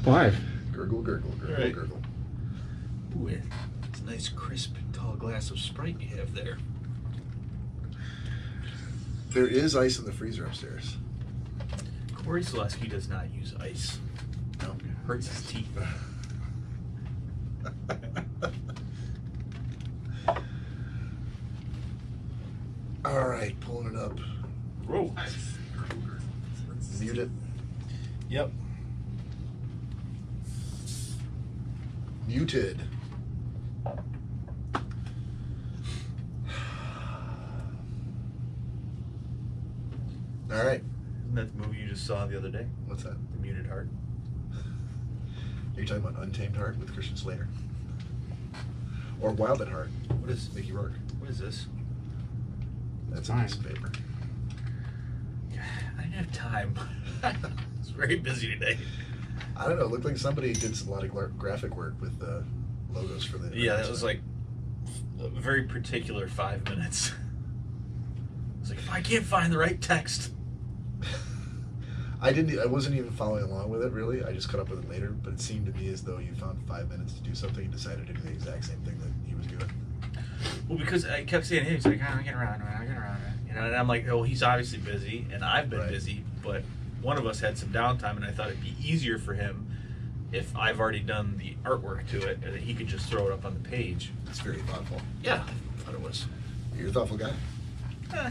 Why? Gurgle, gurgle, gurgle, Right. gurgle. Ooh, it's a nice, crisp, tall glass of Sprite you have there. There is ice in the freezer upstairs. Corey Selesky does not use ice. No. Hurts his teeth. All right, pulling it up. Whoa. Mute it. Yep. Muted. All right. Isn't that the movie you just saw the other day? What's that? The Muted Heart. Are you talking about Untamed Heart with Christian Slater? Or Wild at Heart? What is Mickey Rourke? What is this? That's a Fine. piece of paper. I didn't have time. I was very busy today. I don't know. It looked like somebody did a lot of graphic work with the logos for the. Yeah, that was like a very particular 5 minutes. It's like, if I can't find the right text. I wasn't even following along with it really. I just caught up with it later. But it seemed to me as though you found 5 minutes to do something and decided to do the exact same thing that he was doing. Well, because I kept saying, hey, he's like, I'm getting around. You know, and I'm like, oh, he's obviously busy, and I've been Right. busy, but one of us had some downtime, and I thought it'd be easier for him if I've already done the artwork to it, and that he could just throw it up on the page. It's very thoughtful. Yeah, I thought it was. You're a thoughtful guy. Eh,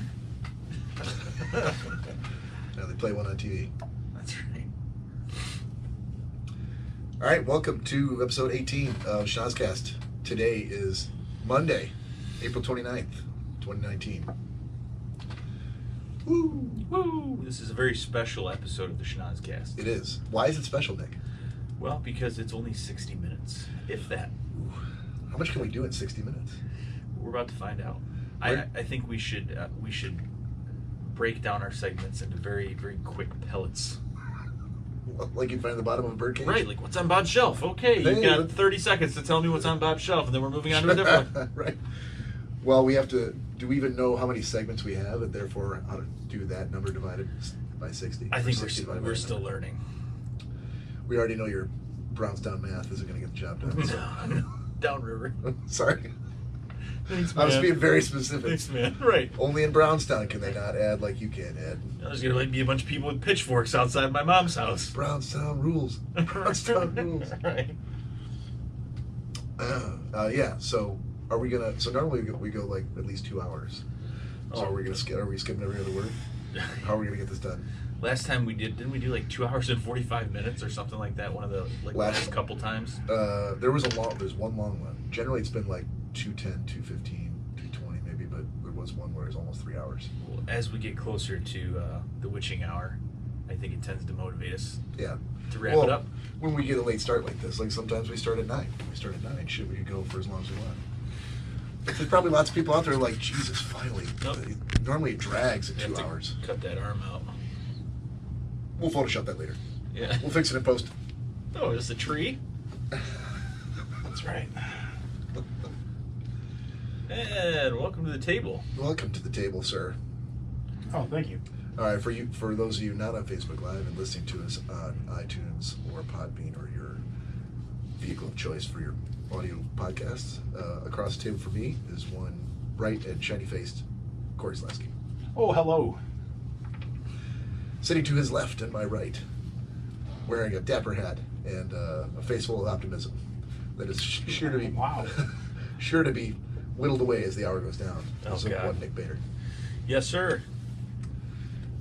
Now they play one on TV. that's right. All right, welcome to episode 18 of Schnozzcast. Today is Monday, April 29th, 2019. Woo! Woo! This is a very special episode of the Schnozzcast. It is. Why is it special, Nick? Well, because it's only 60 minutes, if that. How much can we do in 60 minutes? We're about to find out. Right. I think we should break down our segments into very, very quick pellets. Like you find the bottom of a birdcage? Right, like what's on Bob's shelf? Okay, Hey, you've got let's- 30 seconds to tell me what's on Bob's shelf, and then we're moving on to a different one. Right. Well, we have to. Do we even know how many segments we have, and therefore how to do that number divided by 60? I Or think 60 divided by we're that still number? learning. We already know your Brownstown math isn't going to get the job done. So. Downriver. Sorry. Thanks, I was man. being very specific. Thanks, man. Right. Only in Brownstown can they not add like you can add. There's gonna be a bunch of people with pitchforks outside my mom's house. Brownstown rules. Brownstown rules. Right. Yeah. So are we gonna? So normally we go like at least 2 hours. So Oh. are we gonna skip? Are we skipping every other word? How are we gonna get this done? Last time didn't we do like 2 hours and 45 minutes or something like that? One of the last couple times. There's one long one. Generally it's been like 2:10, 2:15, 2:20 maybe, but there was one where it was almost 3 hours. Well, as we get closer to the witching hour, I think it tends to motivate us Yeah. to wrap it up. When we get a late start like this, like sometimes we start at 9. When we start at 9, shit, we could go for as long as we want. There's probably lots of people out there like, Jesus, finally. Nope. Normally it drags at You have 2 to hours. Cut that arm out. We'll Photoshop that later. Yeah. We'll fix it in post. Oh, it's a tree? That's right. And welcome to the table. Welcome to the table, sir. Oh, thank you. All right, for those of you not on Facebook Live and listening to us on iTunes or Podbean or your vehicle of choice for your audio podcasts, across the table for me is one bright and shiny-faced Corey Selesky. Oh, hello. Sitting to his left and my right, wearing a dapper hat and a face full of optimism that is sure to be Wow. sure to be whittled away as the hour goes down. Oh, So God. one Nick Bader. Yes, sir.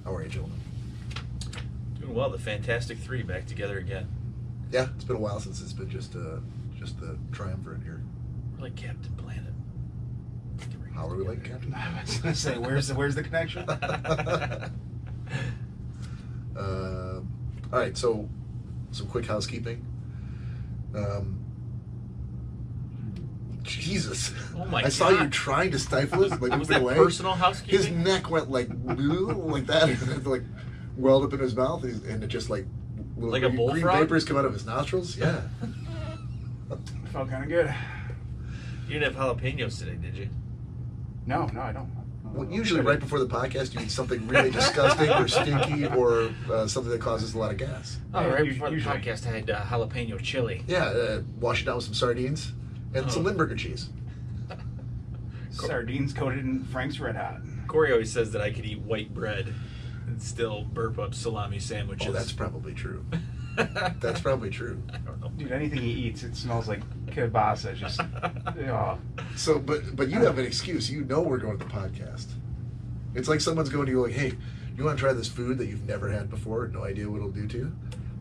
How are you, gentlemen? Doing well. The Fantastic Three back together again. Yeah, it's been a while since it's been just the triumvirate here. We're like Captain Planet. How are we like Captain? I was gonna say, where's the connection? All right, so some quick housekeeping. Jesus. Oh my I saw you God. trying to stifle it, like Was moving that away. personal His housekeeping? neck went like like that, and it like welled up in his mouth, and it just like little Like a green bullfrog? vapors come out of his nostrils. Yeah. Felt kind of good. You didn't have jalapenos today, did you? No, I don't. Well, usually right before the podcast, you eat something really disgusting or stinky or something that causes a lot of gas. Oh, Yeah, right before the usually. podcast, I had jalapeno chili. Yeah, wash it down with some sardines and some Limburger cheese. Sardines coated in Frank's Red Hot. Corey always says that I could eat white bread and still burp up salami sandwiches. Oh, that's probably true. That's probably true. I don't know. Dude, anything he eats, it smells like kielbasa. Just, oh. So, but you have an excuse. You know we're going to the podcast. It's like someone's going to you like, hey, you want to try this food that you've never had before? No idea what it'll do to you?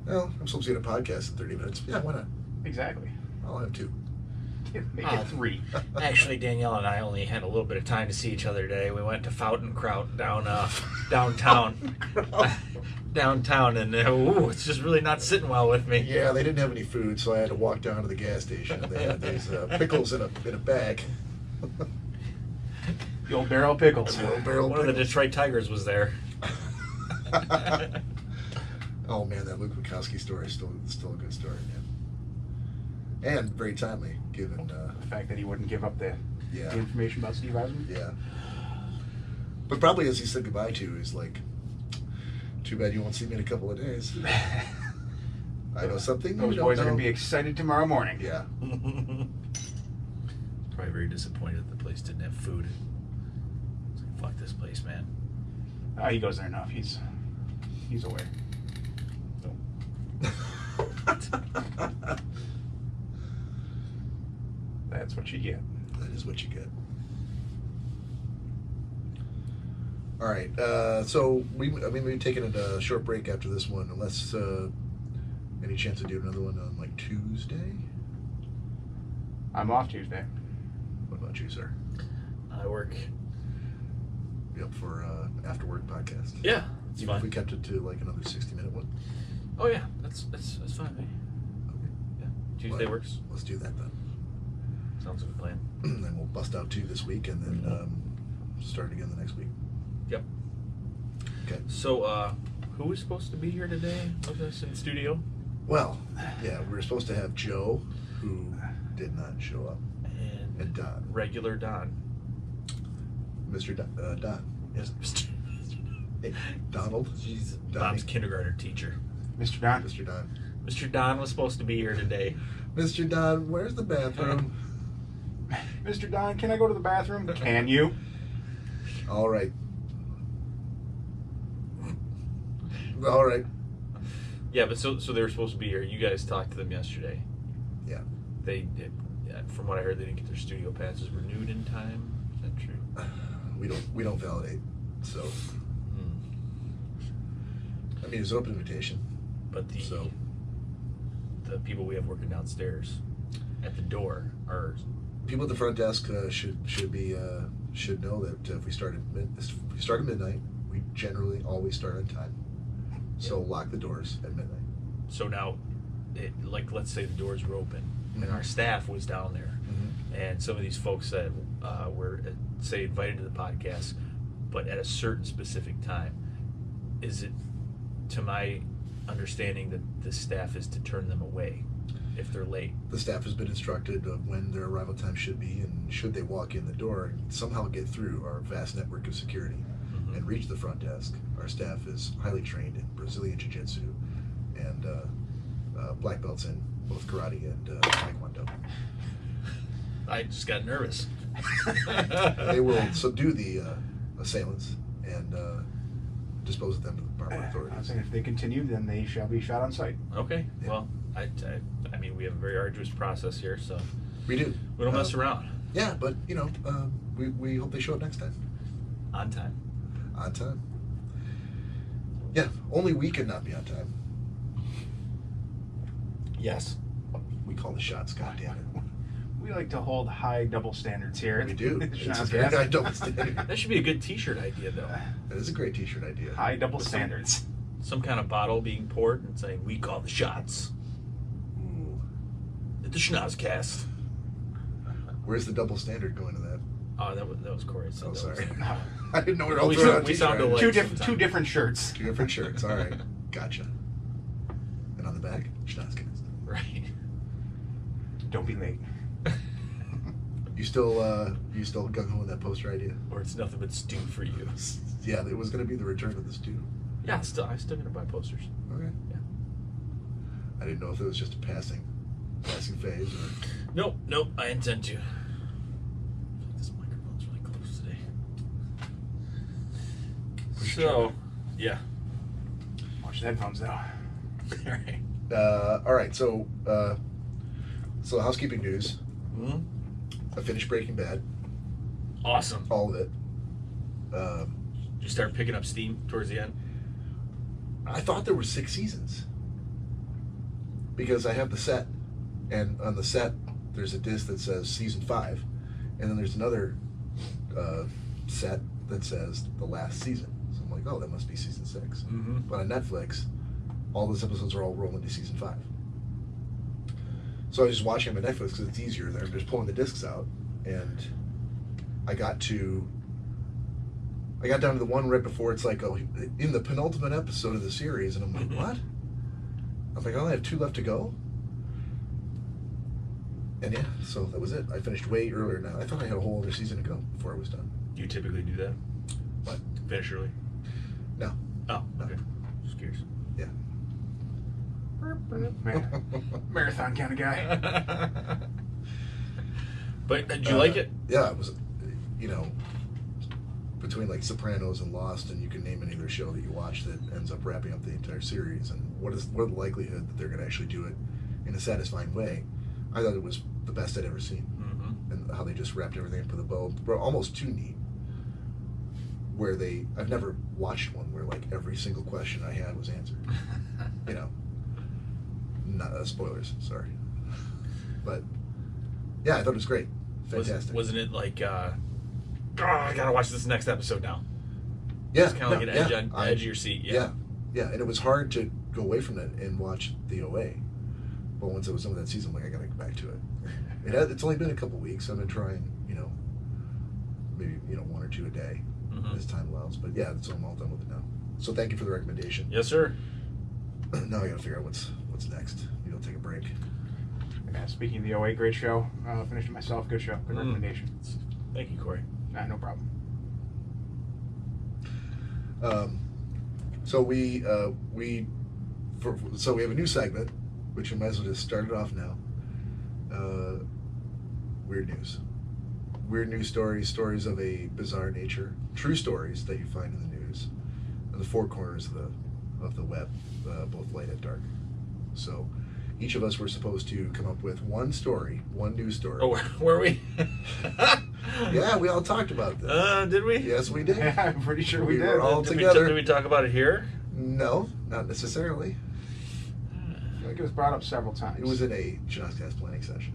Well, I'm supposed to get a podcast in 30 minutes. Yeah, why not? Exactly. I'll have 2. Make it 3. Actually, Danielle and I only had a little bit of time to see each other today. We went to Fountainkraut downtown. Downtown, and it's just really not sitting well with me. Yeah, they didn't have any food, so I had to walk down to the gas station. And they had these pickles in a bag. The old barrel pickles. The old barrel One of the pickles. Detroit Tigers was there. Oh man, that Luke Wachowski story is still a good story, man. And very timely, given The fact that he wouldn't give up the yeah, information about Steve Eisman. yeah. But probably as he said goodbye to, he's like, "Too bad you won't see me in a couple of days." I know something. Those you don't boys are know. going to be excited tomorrow morning. Yeah. Probably very disappointed that the place didn't have food. It's like, fuck this place, man. Oh, he goes there enough. He's aware. That's what you get. That is what you get. All right. So we're taking a short break after this one, unless any chance to do another one on like Tuesday. I'm off Tuesday. What about you, sir? I work. You up for after work podcast? Yeah, it's Even if we fine. kept it to like another 60-minute one. Oh yeah, that's fine. Man. Okay. Yeah, Tuesday Well, works. Let's do that then. Sounds like a plan. Then we'll bust out 2 this week, and then start again the next week. Yep. Okay. So, who was supposed to be here today with us in studio? Well, yeah, we were supposed to have Joe, who did not show up, and Don, Regular Don. Mr. Don. Yes, Mr. Hey, Donald. Jeez, Donnie. Bob's kindergarten teacher. Mr. Don. Mr. Don. Mr. Don was supposed to be here today. Mr. Don, where's the bathroom? Mr. Don, can I go to the bathroom? Can you? All right. All right. Yeah, but so they were supposed to be here. You guys talked to them yesterday. Yeah. They did. From what I heard, they didn't get their studio passes renewed in time. Is that true? We don't validate. So, I mean, it's an open invitation. But the So, people we have working downstairs at the door are people at the front desk should know that if we start at midnight, we generally always start on time. So lock the doors at midnight. so now, like let's say the doors were open and our staff was down there, and some of these folks that were say invited to the podcast, but at a certain specific time. Is it, to my understanding, that the staff is to turn them away if they're late? The staff has been instructed of when their arrival time should be, and should they walk in the door and somehow get through our vast network of security and reach the front desk. Our staff is highly trained in Brazilian Jiu-Jitsu and black belts in both karate and taekwondo. I just got nervous. They will subdue the assailants and dispose of them to the department I was authorities. saying, if they continue, then they shall be shot on sight. Okay, Yeah. well, I mean, we have a very arduous process here, so We do. we don't mess around. Yeah, but you know, we hope they show up next time. On time. On time. Yeah, only we could not be on time. Yes. We call the shots, goddammit. We like to hold high double standards here. We do. It's It's a not very bad. high double standard. That should be a good T-shirt idea, though. That is a great t-shirt idea. High double standards. Some kind of bottle being poured and saying, "We call the shots." Ooh. At the Schnozzcast. Where's the double standard going to that? Oh, that was Corey. So Oh, that sorry. was- I didn't know where We else sound- we sound alike. Two different shirts. Two different shirts. All right. Gotcha. And on the back, Schnozzcast. Right. Don't be late. You still gung ho on that poster idea? Or it's nothing but stew for you. Yeah, it was going to be the return of the stew. Yeah, I'm still gonna buy posters. Okay. Yeah. I didn't know if it was just a passing phase or. Nope. I intend to. This microphone's really close today. So, yeah. Watch the headphones though. All right. All right. So housekeeping news. Mm-hmm. I finished Breaking Bad, Awesome. all of it. Did you start picking up steam towards the end? I thought there were 6 seasons because I have the set, and on the set there's a disc that says season 5, and then there's another set that says the last season. So I'm like, oh, that must be season 6. Mm-hmm. But on Netflix, all those episodes are all rolling to season 5. So I was just watching them on Netflix because it's easier. They're just pulling the discs out, and I got down to the one right before it's like, oh, in the penultimate episode of the series, and I'm like, what? I'm like, I only have 2 left to go. And yeah, so that was it. I finished way earlier now. I thought I had a whole other season to go before I was done. Do you typically do that? What? Finish early? No. Oh, No. okay. Just curious. Yeah. Marathon kind of guy. But did you like it? Yeah, it was, between like Sopranos and Lost, and you can name any other show that you watch that ends up wrapping up the entire series, and what are the likelihood that they're going to actually do it in a satisfying way? I thought it was the best I'd ever seen, and how they just wrapped everything up with a bow, almost too neat. Where I've never watched one where like every single question I had was answered. Not spoilers, sorry, but yeah, I thought it was great, fantastic. Wasn't it like, I gotta watch this next episode now? Yeah, It's kind of like an edge of your seat. Yeah, and it was hard to go away from it and watch the OA. But once it was done with that season, I'm like, I gotta get back to it. It's only been a couple weeks. I've been trying, maybe 1 or 2 a day as time allows. But yeah, so I'm all done with it now. So thank you for the recommendation. Yes, sir. Now I gotta figure out what's next. Maybe I'll take a break. Yeah, speaking of the OA, great show. Finished it myself. Good show. Good recommendation. Thank you, Corey. No problem. So we have a new segment, which we might as well just start it off now. Weird news. Weird news stories of a bizarre nature, true stories that you find in the news, in the 4 corners of the web, both light and dark. So each of us were supposed to come up with one news story. Oh, were we? Yeah, we all talked about this. Did we? Yes, we did. Yeah, I'm pretty sure we did. were all Did together. Did we talk about it here? No, not necessarily. I feel like it was brought up several times. It was in a Schnozzcast planning session.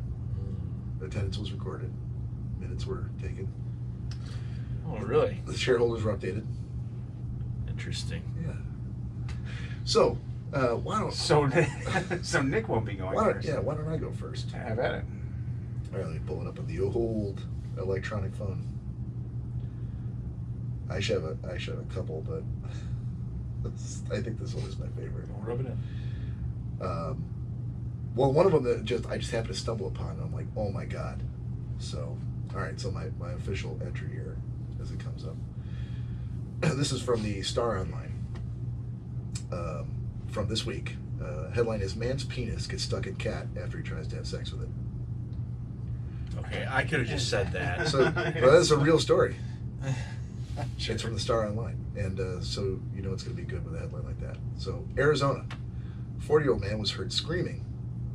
Attendance was recorded. Minutes were taken. Oh, really? The shareholders were updated. Interesting. Yeah. So, why don't So Nick won't be going first. why don't I go first? Have at it. All right, let me pull it up on the old electronic phone. I should have a couple, but I think this one is my favorite. Rub it in. Well, one of them that I just happened to stumble upon, and I'm like, oh my god. So, all right, so my official entry here as it comes up. This is from the Star Online from this week. Headline is, man's penis gets stuck in cat after he tries to have sex with it. Okay, I could have just said that. So, well, that's a real story. Sure. It's from the Star Online, and so you know it's going to be good with a headline like that. So, Arizona, 40-year-old man was heard screaming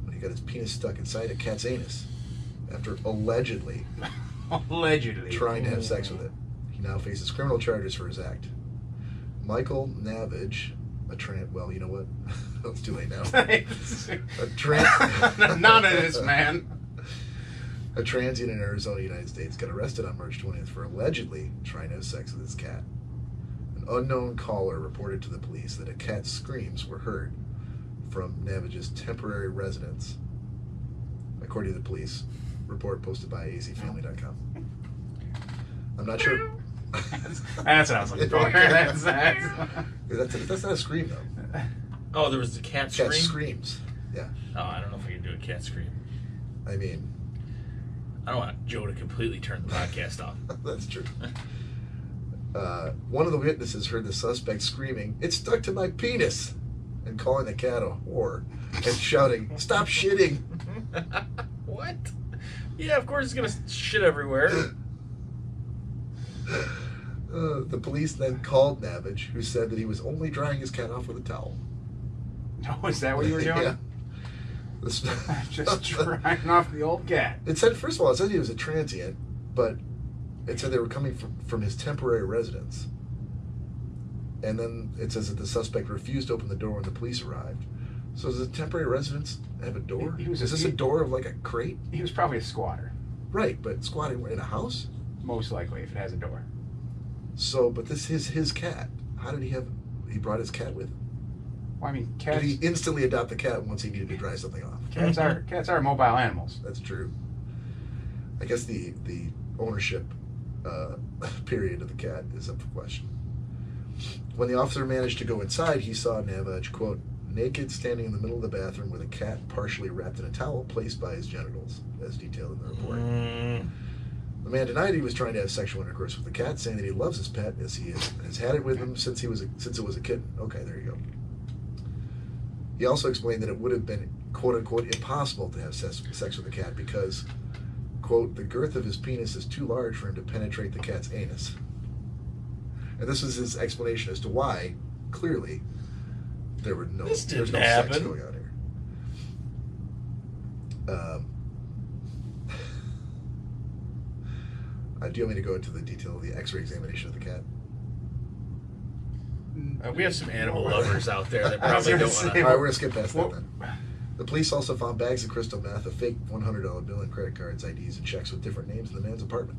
when he got his penis stuck inside a cat's anus after allegedly trying to have sex with it. He now faces criminal charges for his act. Michael Navage, well, you know what? It's too late now. None of this, man. A transient in Arizona, United States, got arrested on March 20th for allegedly trying to have sex with his cat. An unknown caller reported to the police that a cat's screams were heard from Navage's temporary residence, according to the police report posted by azfamily.com. I'm not sure. That's what I was looking for. That's That's not a scream, though. Oh, there was the cat scream? Cat screams. Yeah. Oh, I don't know if I can do a cat scream. I mean, I don't want Joe to completely turn the podcast off. That's true. One of the witnesses heard the suspect screaming, "It's stuck to my penis," and calling the cat a whore and shouting, "Stop shitting." What? Yeah, of course it's gonna shit everywhere. The police then called Navage, who said that he was only drying his cat off with a towel. Oh, is that what you were doing? Yeah. Just drying off the old cat. It said, first of all, it said he was a transient, but it said they were coming from his temporary residence. And then it says that the suspect refused to open the door when the police arrived. So does a temporary residence have a door? Is this a door of like a crate? He was probably a squatter. Right, but squatting in a house? Most likely, if it has a door. So, but this is his cat. How did he brought his cat with him? Well, I mean, Did cats. he instantly adopt the cat once he needed to dry something off? Cats are mobile animals. That's true. I guess the ownership period of the cat is up for question. When the officer managed to go inside, he saw Navage, quote, naked, standing in the middle of the bathroom with a cat partially wrapped in a towel placed by his genitals, as detailed in the report. The man denied he was trying to have sexual intercourse with the cat, saying that he loves his pet as he has had it with him since it was a kitten. Okay, there you go. He also explained that it would have been, quote unquote, impossible to have sex with the cat because, quote, the girth of his penis is too large for him to penetrate the cat's anus. And this was his explanation as to why, clearly, there's no sex going on here. Do you want me to go into the detail of the X-ray examination of the cat? We have some animal lovers out there that I was probably gonna don't say, want All to. right, we're going to skip past Well- that then. The police also found bags of crystal meth, a fake $100 bill, and credit cards, IDs, and checks with different names in the man's apartment.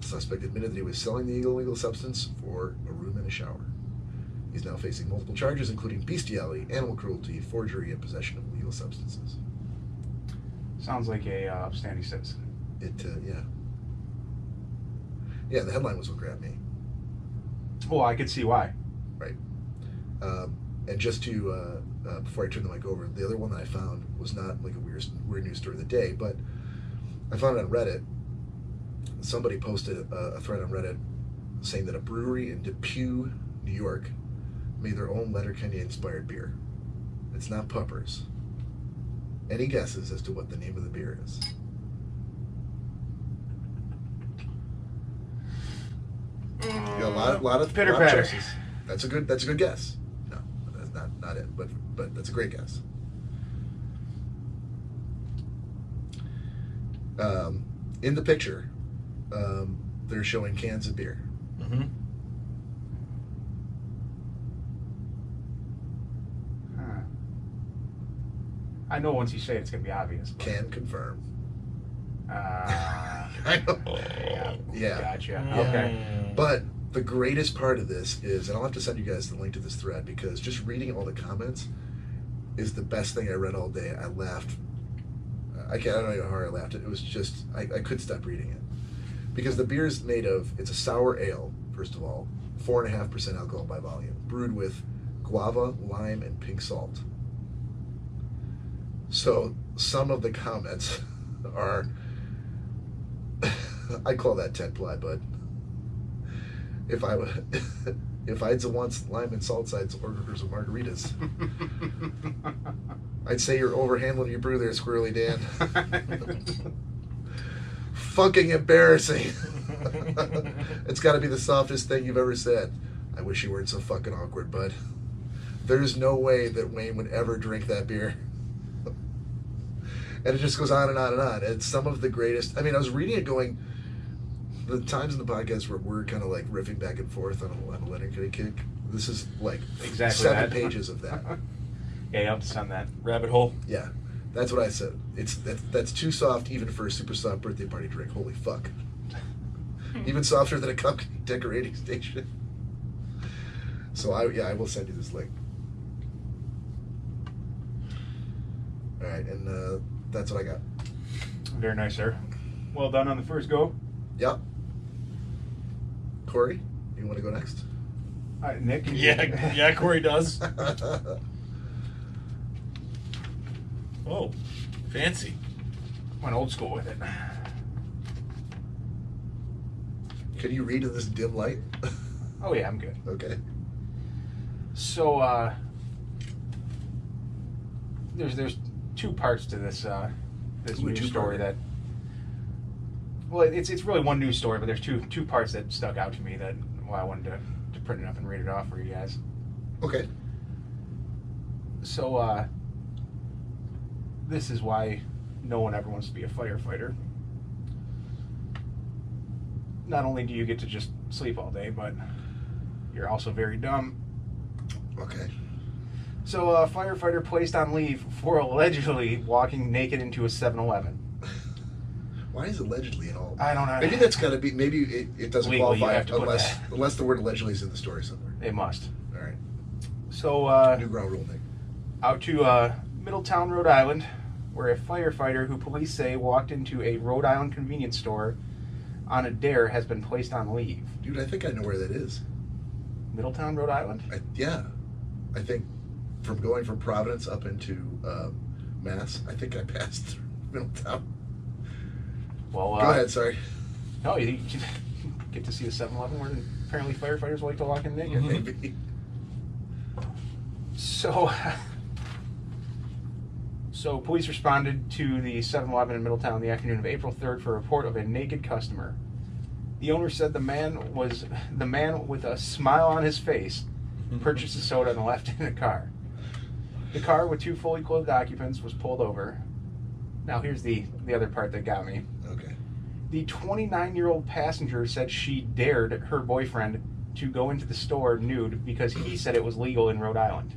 The suspect admitted that he was selling the illegal substance for a room and a shower. He's now facing multiple charges, including bestiality, animal cruelty, forgery, and possession of illegal substances. Sounds like a upstanding citizen. Yeah. Yeah, the headline was what grabbed me. Well, I could see why. Right. And just to, before I turn the mic over, the other one that I found was not like a weird news story of the day, but I found it on Reddit. Somebody posted a thread on Reddit saying that a brewery in Depew, New York, made their own Letterkenny-inspired beer. It's not Puppers. Any guesses as to what the name of the beer is? Yeah, a lot of Pitter lot of patter. choices. That's a good guess. No, that's not it. But that's a great guess. In the picture, they're showing cans of beer. Mm-hmm. Huh. I know once you say it, it's going to be obvious. But, Can confirm. I know. Yeah. Gotcha. Yeah. Okay. But the greatest part of this is, and I'll have to send you guys the link to this thread because just reading all the comments is the best thing I read all day. I laughed. I don't know how hard I laughed. It was just, I couldn't stop reading it. Because the beer is made of, it's a sour ale, first of all, 4.5% alcohol by volume, brewed with guava, lime, and pink salt. So some of the comments are, I call that 10 ply, but if I had once lime and salt sides orders of margaritas, I'd say you're overhandling your brew there, Squirrely Dan. Fucking embarrassing. It's got to be the softest thing you've ever said. I wish you weren't so fucking awkward, bud. There's no way that Wayne would ever drink that beer. And it just goes on and on and on. It's some of the greatest. I mean, I was reading it going, the times in the podcast where we're kind of like riffing back and forth on a Letterkenny kick, this is like Exactly 7 that. pages of that. Yeah, you'll have to send that. Rabbit hole. Yeah, that's what I said. That's too soft even for a super soft birthday party drink. Holy fuck. Even softer than a cupcake decorating station. So I will send you this link. All right, and that's what I got. Very nice, sir. Well done on the first go. Yep. Corey, you want to go next? Nick? you- Yeah, Corey does. Oh, fancy. Went old school with it. Can you read in this dim light? Oh yeah, I'm good. Okay. So there's two parts to this this Ooh, news two-parter. story that. Well, it's really one news story, but there's two parts that stuck out to me that I wanted to print it up and read it off for you guys. Okay. So this is why no one ever wants to be a firefighter. Not only do you get to just sleep all day, but you're also very dumb. Okay. So a firefighter placed on leave for allegedly walking naked into a 7-Eleven. Why is allegedly and all? I don't know. Maybe that's got to be. Maybe it doesn't Legally, you qualify have to put unless the word allegedly is in the story somewhere. They must. All right. So New ground rule thing. out to Middletown, Rhode Island, where a firefighter who police say walked into a Rhode Island convenience store on a dare has been placed on leave. Dude, I think I know where that is. Middletown, Rhode Island? Yeah. I think from going from Providence up into Mass, I think I passed through Middletown. Well, Go ahead, sorry. No, you get to see a 7-Eleven where apparently firefighters like to walk in naked. Maybe. So police responded to the 7-Eleven in Middletown on the afternoon of April 3rd for a report of a naked customer. The owner said the man with a smile on his face purchased a soda and left in a car. The car with two fully clothed occupants was pulled over. Now here's the other part that got me. Okay. The 29-year-old passenger said she dared her boyfriend to go into the store nude because he said it was legal in Rhode Island.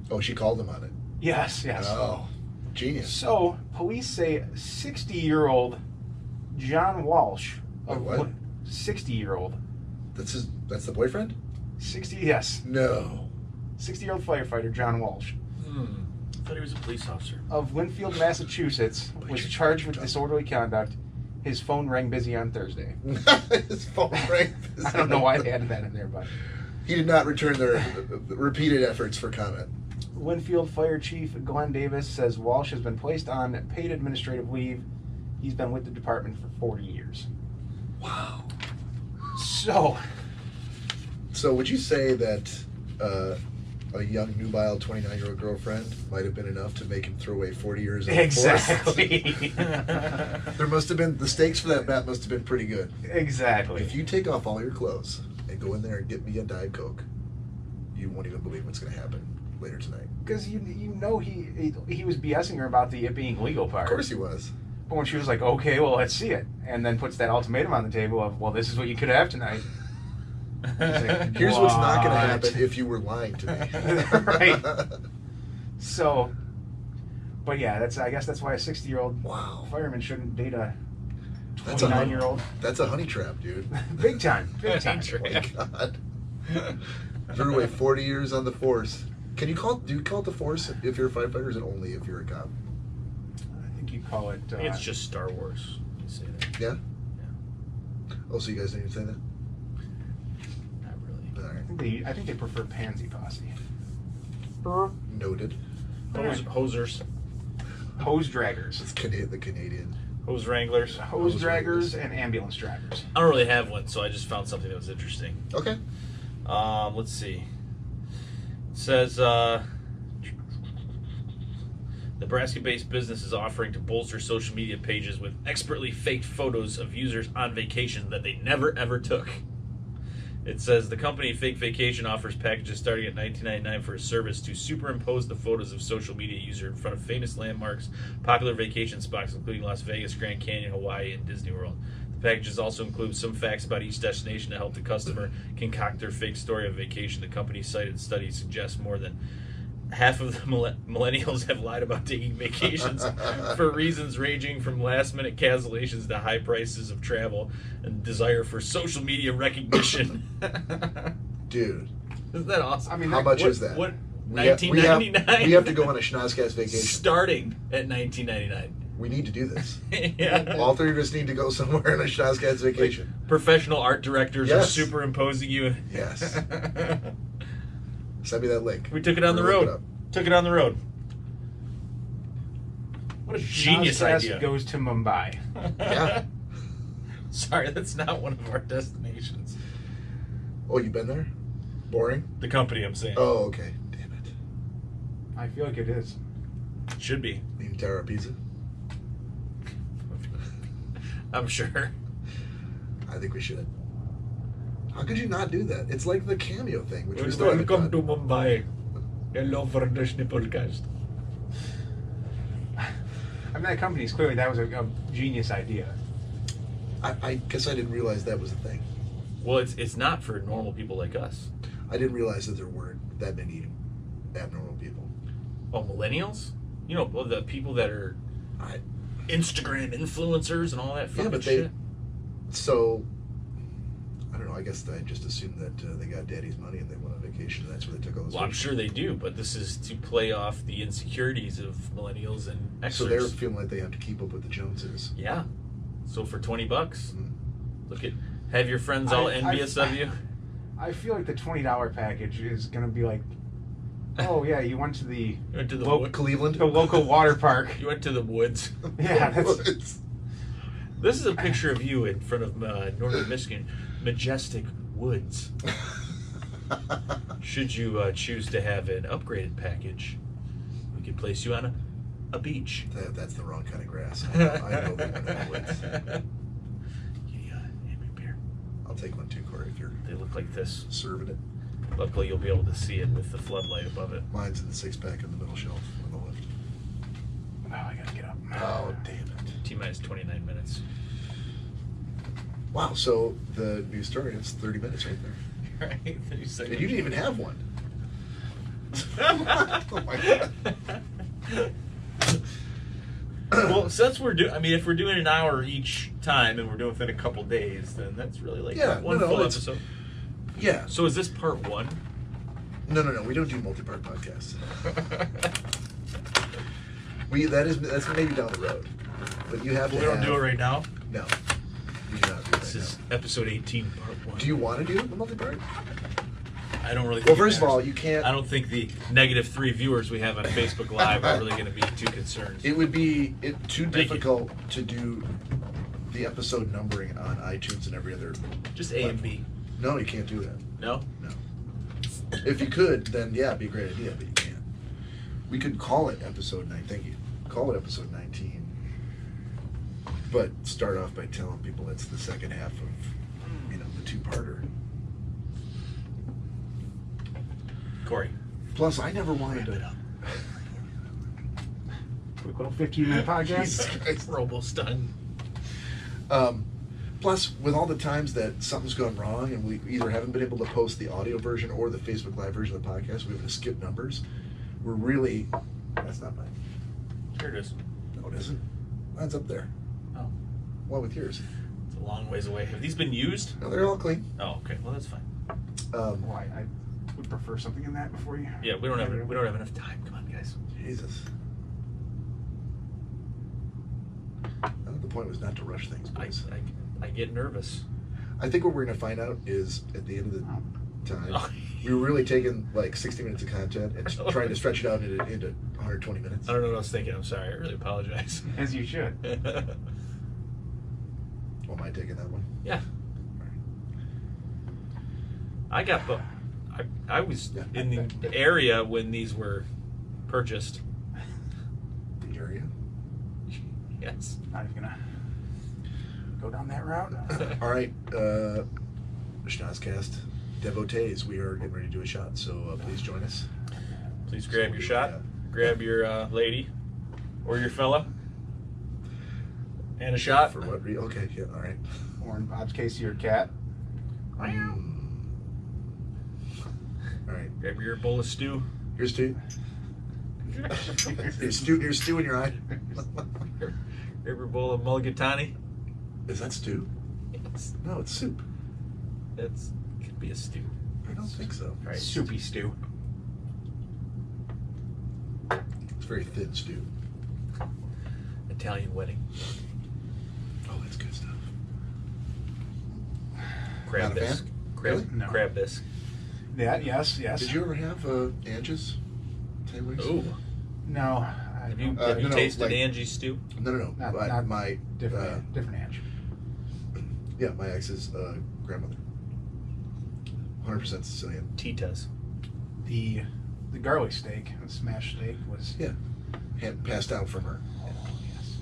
Oh, she called him on it. Yes. Oh, genius. So, police say 60-year-old John Walsh. Wait, what? 60-year-old. That's the boyfriend? 60, yes. No. 60-year-old firefighter John Walsh I thought he was a police officer. of Winfield, Massachusetts was charged with disorderly conduct. His phone rang busy on Thursday. His phone rang. I don't know why they added that in there, but He did not return their repeated efforts for comment. Winfield Fire Chief Glenn Davis says Walsh has been placed on paid administrative leave. He's been with the department for 40 years. Wow. So, would you say that a young, nubile 29-year-old girlfriend might have been enough to make him throw away 40 years of exactly. There must have been, the stakes for that bet must have been pretty good. Exactly. If you take off all your clothes and go in there and get me a Diet Coke, you won't even believe what's going to happen later tonight. Because you know he was BSing her about the it being legal part. Of course he was. But when she was like, okay, well, let's see it, and then puts that ultimatum on the table of, well, this is what you could have tonight. Like, Here's what's not going to "What?" happen if you were lying to me. Right. So, but yeah, I guess that's why a 60-year-old Wow. fireman shouldn't date a That's a 29-year-old. That's a honey trap, dude. Big time. Big time. Oh my God. Threw away 40 years on the force. Do you call it the force if you're a firefighter, or is it only if you're a cop? I think you call it. I think it's just Star Wars. You say that. Yeah? Yeah. Oh, so you guys didn't even say that? Not really. All right. I think they prefer pansy posse. Noted. Hosers. Hose draggers. It's the Canadian. Hose wranglers. Hose draggers and ambulance drivers. I don't really have one, so I just found something that was interesting. Okay. Let's see. It says, Nebraska-based business is offering to bolster social media pages with expertly faked photos of users on vacation that they never ever took. It says the company Fake Vacation offers packages starting at $19.99 for a service to superimpose the photos of social media user in front of famous landmarks, popular vacation spots including Las Vegas, Grand Canyon, Hawaii, and Disney World. The packages also include some facts about each destination to help the customer concoct their fake story of vacation. The company's cited studies suggest more than half of the millennials have lied about taking vacations for reasons ranging from last-minute cancellations to high prices of travel and desire for social media recognition. Dude. Isn't that awesome? I mean, How much is that? What? We have- $19.99. We have to go on a Schnozzcast vacation. Starting at $19.99. We need to do this. Yeah. All three of us need to go somewhere on a Schnozzcast vacation. Professional art directors Yes. are superimposing you. Yes. Send me that link. We took it on the We're gonna look road. Took it on the road. What a genius Schnozzcast idea. goes to Mumbai. Yeah. Sorry, that's not one of our destinations. Oh, you been there? Boring? The company, I'm saying. Oh, okay. Damn it. I feel like it is. Should be. Mean Terra Pizza? I'm sure. I think we should. How could you not do that? It's like the cameo thing, which we still haven't Welcome to done. Mumbai. Hello for the Schnozzcast. I mean, that company's clearly that was a genius idea. I guess I didn't realize that was a thing. Well, it's not for normal people like us. I didn't realize that there weren't that many abnormal people. Oh, millennials? You know, well, the people that are I, Instagram influencers and all that fucking yeah, but shit. So, I don't know, I guess I just assumed that they got daddy's money and they went on vacation and that's where they took all this Well, I'm vacation. sure they do, but this is to play off the insecurities of millennials and Xers. So they're feeling like they have to keep up with the Joneses. Yeah. So for $20, Mhm. look at, have your friends all envious of you. I feel like the $20 package is going to be like, oh yeah, you went to the You went to the Well, wood. Cleveland? the local water park. You went to the woods. Yeah, that's It's- This is a picture of you in front of northern Michigan, majestic woods. Should you choose to have an upgraded package, we could place you on a beach. That's the wrong kind of grass. I know they went in the woods. Hand me a beer. I'll take one too, Corey, if you're They look like this. serving it. Luckily, you'll be able to see it with the floodlight above it. Mine's in the 6-pack in the middle shelf on the left. Oh, I gotta get up. Oh, damn it. T-minus 29 minutes. Wow, so the news story, it's 30 minutes right there. Right? And you didn't even have one. Oh my God. Well, since we're doing, I mean, if we're doing an hour each time and we're doing it within a couple days, then that's really like Yeah, one no, full it's- episode. Yeah. So is this part one? No, we don't do multi-part podcasts. That's maybe down the road. But you have We to don't have, do it right now. No. You do not do it This right is now. episode 18, part one. Do you want to do the multi-part? I don't really. Well, think it first of all, matters. you can't. I don't think the -3 viewers we have on Facebook Live are really going to be too concerned. It would be too Thank you. difficult to do the episode numbering on iTunes and every other. Just A and B. No, you can't do that. No. No. If you could, then yeah, it'd be a great idea, but you can't. We could call it episode 9. Thank you. Call it episode 19. But start off by telling people it's the second half of, the two-parter. Corey. Plus, I never wanted Wrap it to. up. Quick little 15-minute Jesus podcast. Christ. We're almost done. Plus, with all the times that something's gone wrong and we either haven't been able to post the audio version or the Facebook Live version of the podcast, we have to skip numbers. We're really. That's not mine. Here it is. No, it isn't. Mine's up there. Oh, What with yours? it's a long ways away. Have these been used? No, they're all clean. Oh, okay. Well, that's fine. Well, I would prefer something in that before you. Yeah, we don't have enough time. Come on, guys. Jesus. I think the point was not to rush things, boys. I get nervous. I think what we're going to find out is at the end of the time, Oh. we were really taking like 60 minutes of content and trying to stretch it out into 120 minutes. I don't know what I was thinking. I'm sorry. I really apologize. As you should. Well, am I taking that one? Yeah. I got, I was in the area when these were purchased. The area? Yes. Not even gonna go down that route. All right, Schnozzcast devotees, we are getting ready to do a shot, so please join us. Please grab your shot. Yeah. Grab your lady or your fella. And a shot. For what reason? Okay, yeah, all right. Or in Bob's case, your cat. All right, Grab your bowl of stew. here's stew. Here's stew in your eye. Grab your bowl of mulligatawny. Is that stew? Yes. No, it's soup. That's could be a stew. I don't think so. All right. Soupy stew. It's very thin stew. Italian wedding. Oh, that's good stuff. Crab Not a fan? bisque. Crab, Really? No. crab bisque. That, yes. Did you ever have Angie's? Thai wings? Ooh. No. I Have you, don't- have you no, tasted like- Angie's stew? No. Not My different Ange. Yeah, my ex's grandmother. 100% Sicilian. Titas. The garlic steak, the smashed steak, was Yeah. Passed down from her. Oh, yes.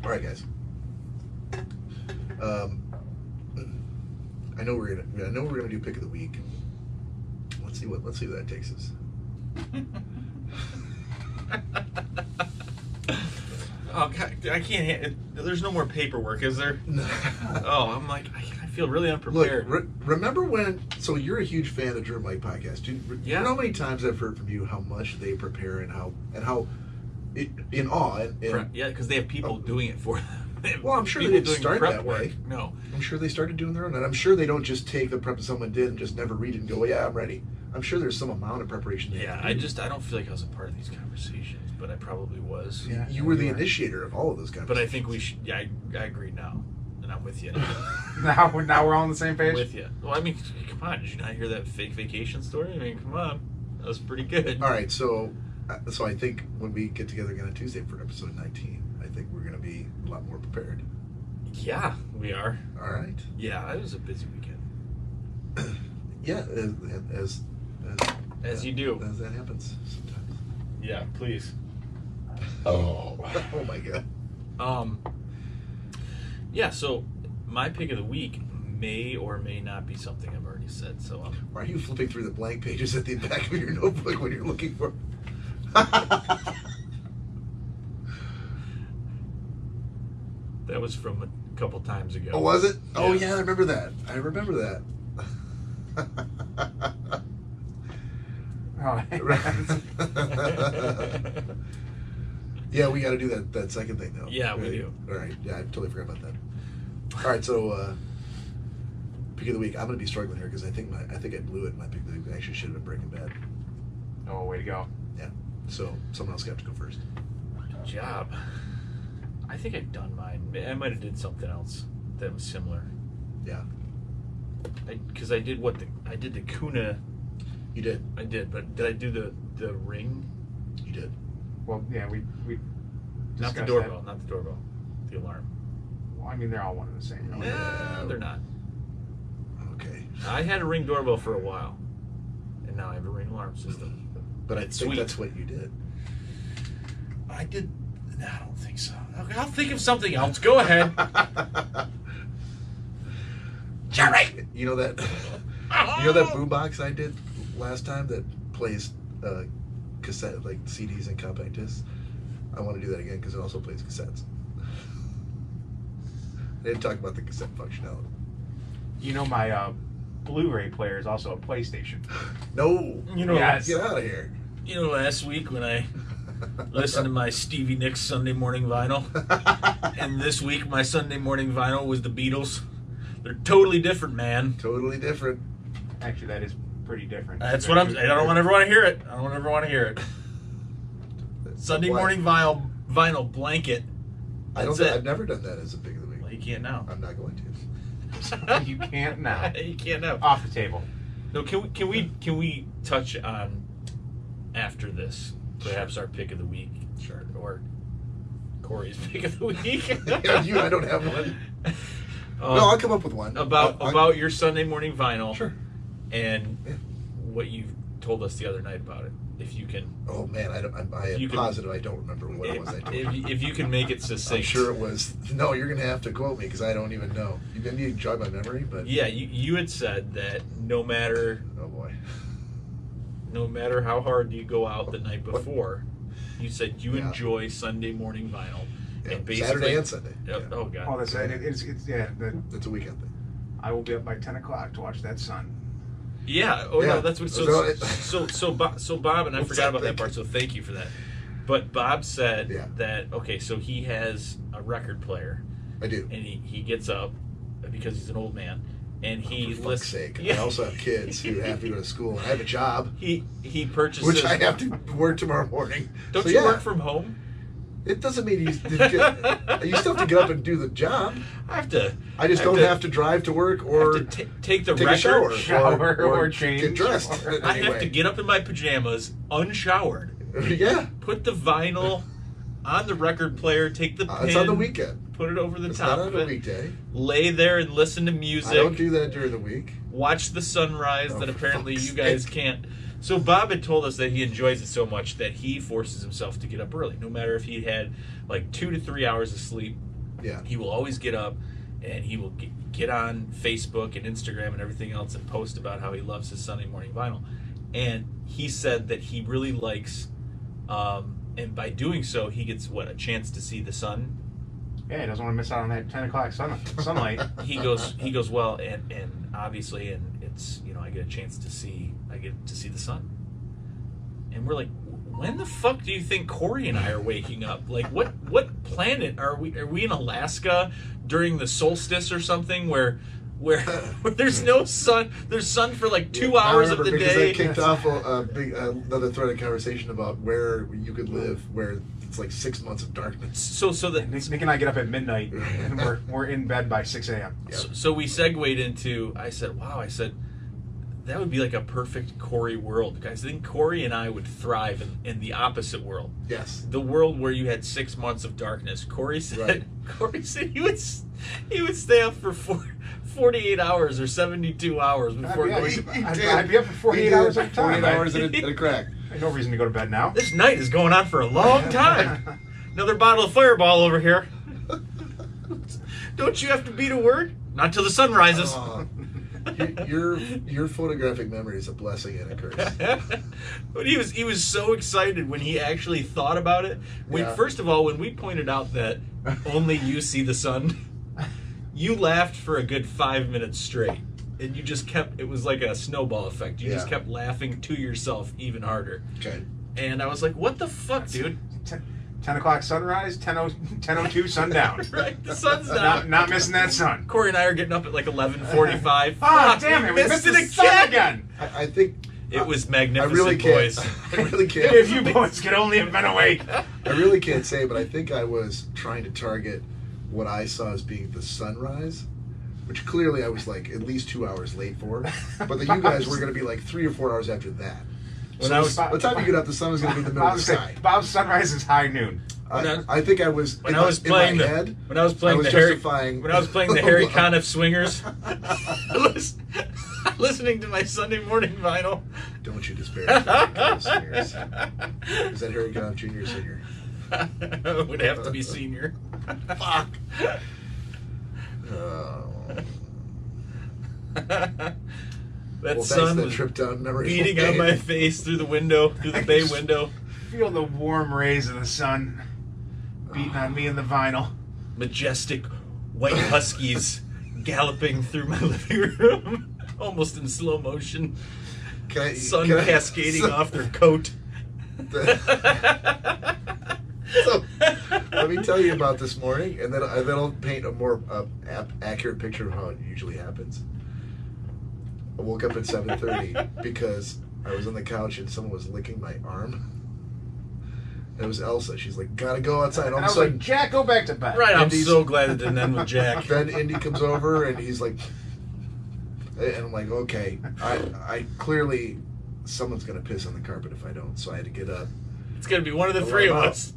All right, guys. I know we're gonna do pick of the week. Let's see where that takes us. Oh God, I can't. There's no more paperwork, is there? No. Oh, I'm like, I feel really Look, unprepared. remember when? So you're a huge fan of the Drew and Mike podcast. Do you know how many times I've heard from you how much they prepare and how in awe and Yeah, because they have people doing it for them. well, I'm sure they People didn't doing start prep that work. way. No. I'm sure they started doing their own, and I'm sure they don't just take the prep that someone did and just never read it and go, yeah, I'm ready. I'm sure there's some amount of preparation. Yeah, I don't feel like I was a part of these conversations, but I probably was. Yeah. You were the initiator of all of those conversations. But I think we should. Yeah, I agree now, and I'm with you. Now we're all on the same I'm page. with you. Well, I mean, come on. Did you not hear that fake vacation story? I mean, come on. That was pretty good. All right, so I think when we get together again on Tuesday for episode 19, I think we're going to be a lot more prepared. Yeah, we are. All right. Yeah, it was a busy weekend. Yeah, As you do. As that happens sometimes. Yeah, please. Oh my God. Yeah, so my pick of the week may or may not be something I've already said. So Why are you flipping through the blank pages at the back of your notebook when you're looking for? that was from a couple times ago. Oh, was it? Oh, Yeah. yeah, I remember that. Oh, Yeah, we got to do that second thing though. Yeah, we do. All right. Yeah, I totally forgot about that. All right, so pick of the week. I'm going to be struggling here because I think I blew it. My pick of the week actually should have been Breaking Bad. oh, way to go. Yeah. So someone else got to go first. Good job. I think I've done mine. I might have did something else that was similar. Yeah. Because I did the Kuna. You did. I did, but did I do the ring? You did. Well, yeah, we Not the discussed doorbell. that. Not the doorbell. The alarm. Well, I mean, they're all one and the same. Really. Yeah, they're not. Okay. I had a ring doorbell for a while, and now I have a ring alarm system. But I It's think sweet. that's what you did. I did. No, I don't think so. Okay, I'll think of something else. Go ahead. Jerry! You know that boombox I did last time that plays cassette, like CDs and compact discs? I want to do that again because it also plays cassettes. They didn't talk about the cassette functionality. You know, my Blu-ray player is also a PlayStation. No! You know, Yes. Get out of here. You know, last week when I listened to my Stevie Nicks Sunday morning vinyl, and this week my Sunday morning vinyl was the Beatles. They're totally different, man. Totally different. Actually, that is pretty different. That's what I don't ever want to hear it. I don't ever want to hear it. Sunday What? morning vinyl blanket. That's it. I've never done that as a pick of the week. Well, you can't now. I'm not going to. You can't now. You can't now. Off the table. No, can we touch on after this perhaps our pick of the week? Sure. Or Corey's pick of the week. I don't have one. No, I'll come up with one. About your Sunday morning vinyl. Sure. And Yeah. what you told us the other night about it. If you can. Oh man, I am positive I don't remember what it was I told you. If you can make it succinct. I'm sure it was. No, you're going to have to quote me because I don't even know. You didn't even jog my memory, but Yeah, you had said that no matter oh boy, how hard you go out the night before, you said you Yeah. enjoy Sunday morning vinyl. Yeah, And Saturday and Sunday. Yep. Yeah. Oh god. Oh, that's it's yeah. It's a weekend thing. I will be up by 10 o'clock to watch that sun. Yeah. Oh Yeah. no, that's what. So Bob and I What's forgot that about that thing? part. So thank you for that. But Bob said Yeah. that okay, so he has a record player, I do. and he gets up because he's an old man, and he For fuck's listens. sake. Yeah. I also have kids who have to go to school, and I have a job, He purchases. which I have to work tomorrow morning. Don't So, you yeah, work from home? It doesn't mean you still have to get up and do the job. I have to. I just don't have to drive to work or have to take the take record. a shower or change. get dressed. Or- I have Anyway. to get up in my pajamas, unshowered, Yeah. put the vinyl on the record player, take the pin. It's on the weekend. Put it over the It's top not of on a it. weekday. Lay there and listen to music. I don't do that during the week. Watch the sunrise Oh, that for apparently fuck's you guys sake. can't. So Bob had told us that he enjoys it so much that he forces himself to get up early. No matter if he had like 2 to 3 hours of sleep, Yeah. he will always get up and he will get on Facebook and Instagram and everything else and post about how he loves his Sunday morning vinyl. And he said that he really likes, and by doing so, he gets a chance to see the sun. Yeah, he doesn't want to miss out on that 10 o'clock sunlight. He goes well, and obviously, and it's, I get to see the sun. And we're like, when the fuck do you think Corey and I are waking up? Like, what planet are we? Are we in Alaska during the solstice or something where there's no sun? There's sun for like 2 hours of the because day. that kicked off another thread of conversation about where you could live where it's like 6 months of darkness. So that Nick and I get up at midnight, and we're in bed by 6 a.m. Yeah. so we segued into. I said, that would be like a perfect Corey world, guys. I think Corey and I would thrive in the opposite world. Yes. The world where you had 6 months of darkness. Corey said Right. he would stay up for 48 hours or 72 hours before going to bed. I'd be up for 48 hours at a time. 48 hours at a crack. I had no reason to go to bed now. This night is going on for a long time. Another bottle of Fireball over here. Don't you have to be to work? Not till the sun rises. Your photographic memory is a blessing and a curse. But he was so excited when he actually thought about it. First of all, when we pointed out that only you see the sun, you laughed for a good 5 minutes straight. And you just kept, it was like a snowball effect. You just kept laughing to yourself even harder. Okay. And I was like, what the fuck, dude? 10 o'clock sunrise, 10:02 sundown. Right, the sun's down. Not missing that sun. Corey and I are getting up at like 11:45. Oh, damn it, we missed it the sun again. I think It was I magnificent, really boys. can't. I really can't. If you boys could only have been awake. I really can't say, but I think I was trying to target what I saw as being the sunrise, which clearly I was like at least 2 hours late for. But that you guys were going to be like 3 or 4 hours after that. When So I was- by the time you get up, the sun was going to be in the middle of the sky. Bob's sunrise is high noon. I think I was When I was playing the head, when I was playing I was the Harry justifying- when I was playing the Harry Conniff Swingers, I was listening to my Sunday morning vinyl. Don't you despair. Harry Conniff singers. Is that Harry Conniff Jr. or Senior? It would have to be senior. Fuck. That Well, sun thanks for that was trip down memory beating lane. on my face through the window, through the bay window. Feel the warm rays of the sun beating on me in the vinyl. Majestic white huskies galloping through my living room, almost in slow motion. Sun cascading off their coat. So, let me tell you about this morning, and then I'll paint a more accurate picture of how it usually happens. I woke up at 7:30 because I was on the couch and someone was licking my arm. It was Elsa. She's like, "Gotta go outside." And all And I of a was like, sudden, Jack, go back to bed. Right, I'm Indy's- so glad it didn't end with Jack. then Indy comes over and he's like, and I'm like, okay, I clearly someone's gonna piss on the carpet if I don't, so I had to get up. It's gonna be one of the three of us.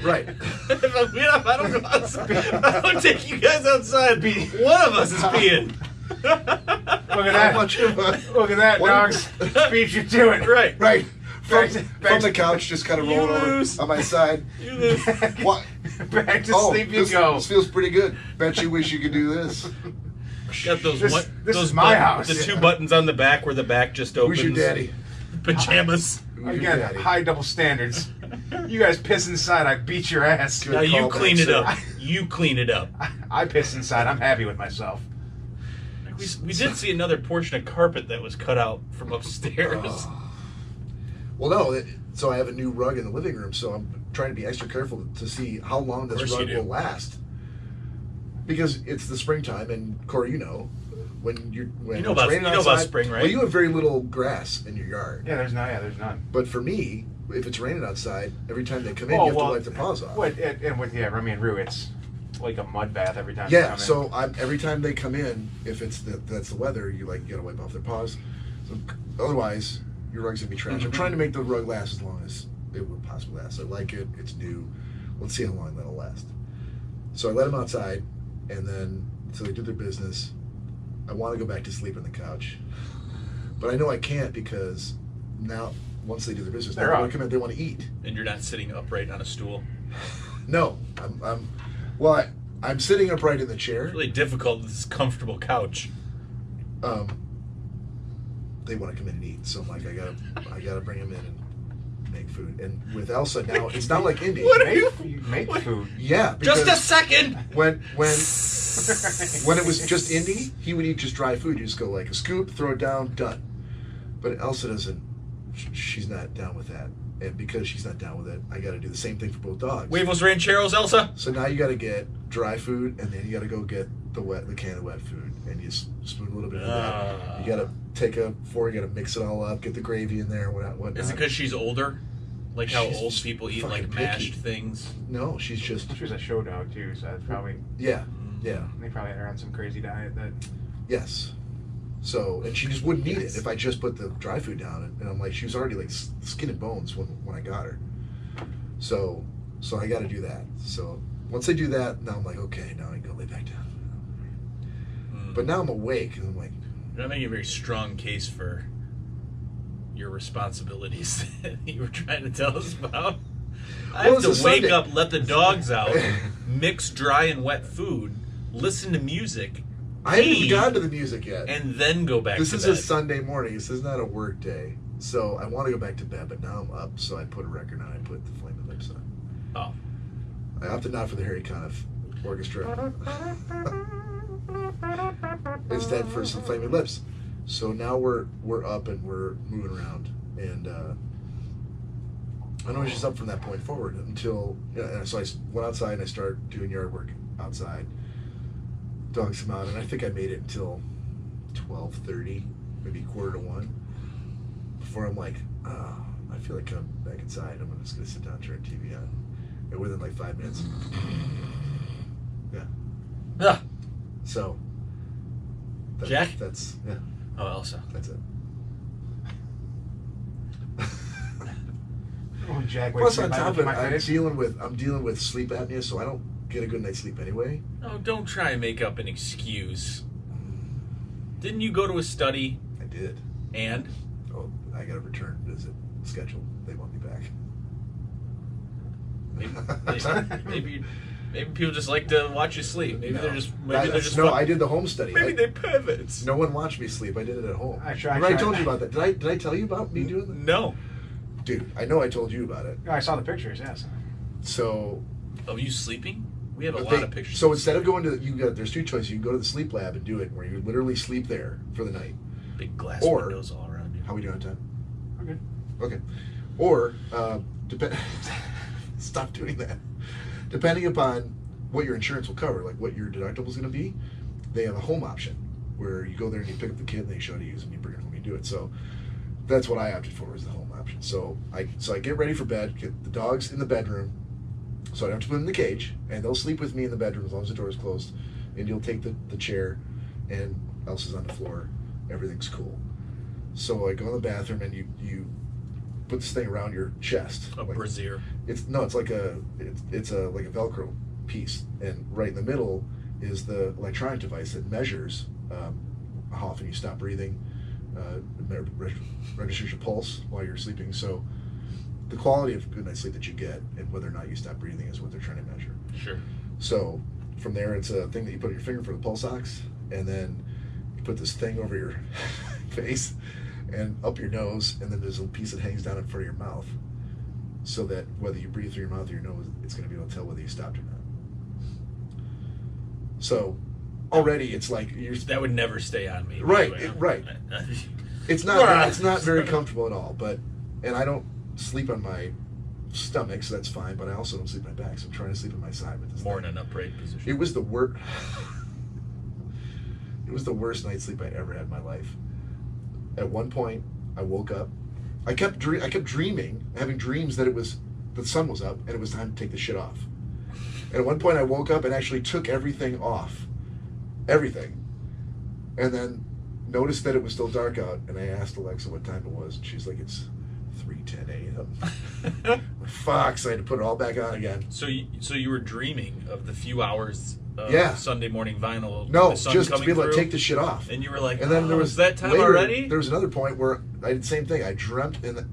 Right. If I'm being up, I don't go outside. I don't take you guys outside. One of us is peeing. Look at How that. much of a Look at that, What- dogs. Beat you to it. Right. right from, Back to- from the couch, just kind of You rolling lose. over on my side. You lose. What? Back to sleep you this, go. This feels pretty good. Bet you wish you could do this. Got those This those is my buttons- house. The two buttons on the back where the back just opens. Who's your daddy? Pajamas. Who's your Again, daddy? high double standards. You guys piss inside, I beat your ass. Good Now you call back, clean it sir. up. You clean it up. I piss inside, I'm happy with myself. We did see another portion of carpet that was cut out from upstairs. Well, no. So I have a new rug in the living room, so I'm trying to be extra careful to see how long this course you rug do. will last. Because it's the springtime, and Corey, you know, when You know it's about- raining you know about outside- spring, right? Well, you have very little grass in your yard. Yeah, there's none. But for me, if it's raining outside, every time they come in, you have to wipe their paws off. And with Remy and Rue, it's like a mud bath every time. Yeah, they come so in. every time they come in, if it's that's the weather, you gotta wipe off their paws. So otherwise, your rug's gonna be trash. I'm trying to make the rug last as long as it would possibly last. I like it. It's new. let's see how long that'll last. So I let them outside, and then so they do their business. I want to go back to sleep on the couch, but I know I can't because now once they do their business, they want to come in. They want to eat. And you're not sitting upright on a stool. No, I'm sitting upright in the chair. It's really difficult with this comfortable couch. They want to come in and eat, so I'm like, I gotta bring them in and make food. And with Elsa now, it's not like Indy. You make food. Yeah, Just a second. When it was just Indy, he would eat just dry food. You just go like a scoop, throw it down, done. But Elsa doesn't. She's not down with that, and because she's not down with it, I got to do the same thing for both dogs. Huevos rancheros, Elsa. So now you got to get dry food, and then you got to go get the can of wet food, and you spoon a little bit of that. You got to take a fork, you got to mix it all up, get the gravy in there, whatnot. Is it because she's older? Like how She's old people eat like fucking mashed picky. things? No, she's just She was a show dog too, so that's probably yeah. they probably had her on some crazy diet that. Yes. So, and she just wouldn't eat it if I just put the dry food down. And I'm like, she was already like skin and bones when I got her. So I got to do that. So once I do that, now I'm like, okay, now I can go lay back down. But now I'm awake, and I'm like, You're not making a very strong case for your responsibilities that you were trying to tell us about. I Well, have it's to a wake Sunday. up, let the dogs out, mix dry and wet food, listen to music, I haven't eat, even gotten to the music yet. and then go back This to is bed. a Sunday morning. This is not a work day. So I want to go back to bed, but now I'm up, so I put a record on. I put the Flaming Lips on. Oh. I opted not for the Harry Conniff Orchestra. Instead for some Flaming Lips. So now we're up and we're moving around, and I know she's up from that point forward until so I went outside and I started doing yard work outside. Dogs come out, and I think I made it until 12:30, maybe 1:45, before I'm like, oh, I feel like coming back inside. I'm just gonna sit down and turn TV on, and within like 5 minutes, yeah. Ah. So. Jack? That's yeah. Oh, Elsa. That's it. Oh, Jack, Plus, on my top of it, my I'm face. dealing with sleep apnea, so I don't get a good night's sleep anyway. Oh, don't try and make up an excuse. Didn't you go to a study I did. and? Oh, I got a return visit scheduled. They want me back. Maybe people just like to watch you sleep. Maybe they're just I did the home study. Maybe they're perverts. No one watched me sleep. I did it at home. I I told you about that. Did I tell you about me doing that? No. Dude, I know I told you about it. I saw the pictures. Yes. So. Of you sleeping? We have a lot of pictures. So instead of going to there's two choices. You can go to the sleep lab and do it, where you literally sleep there for the night. Big glass Or- windows all around you. How we doing on time? Okay. Okay. Or, stop doing that. Depending upon what your insurance will cover, like what your deductible is going to be, they have a home option where you go there and you pick up the kid and they show how to use it and you bring it home and you do it. So that's what I opted for, is the home option. So I get ready for bed, get the dogs in the bedroom, so I don't have to put them in the cage, and they'll sleep with me in the bedroom as long as the door is closed, and you'll take the chair, and Elsa's on the floor, everything's cool. So I go in the bathroom and you put this thing around your chest. A brassiere. It's like a Velcro piece, and right in the middle is the electronic device that measures how often you stop breathing, registers your pulse while you're sleeping. So the quality of good night's sleep that you get and whether or not you stop breathing is what they're trying to measure. Sure. So from there, it's a thing that you put on your finger for the pulse ox, and then you put this thing over your face and up your nose, and then there's a piece that hangs down in front of your mouth, so that whether you breathe through your mouth or your nose, it's going to be able to tell whether you stopped or not. So already it's like That would never stay on me. Right, Anyway. right. It's not very comfortable at all. And I don't sleep on my stomach, so that's fine. But I also don't sleep on my back, so I'm trying to sleep on my side with this. More in thing. an upright position. It was the worst. It was the worst night's sleep I ever had in my life. At one point, I woke up. I kept dreaming, having dreams that the sun was up and it was time to take the shit off. And at one point, I woke up and actually took everything off, everything, and then noticed that it was still dark out. And I asked Alexa what time it was, and she's like, "It's 3:10 a.m. Fuck, so I had to put it all back on again. So you were dreaming of the few hours of Yeah. Sunday morning vinyl. No, the sun just to coming be able to through, take the shit off. and you were like, And then there "Oh, was is that time later, already?" There was another point where I did the same thing. I dreamt and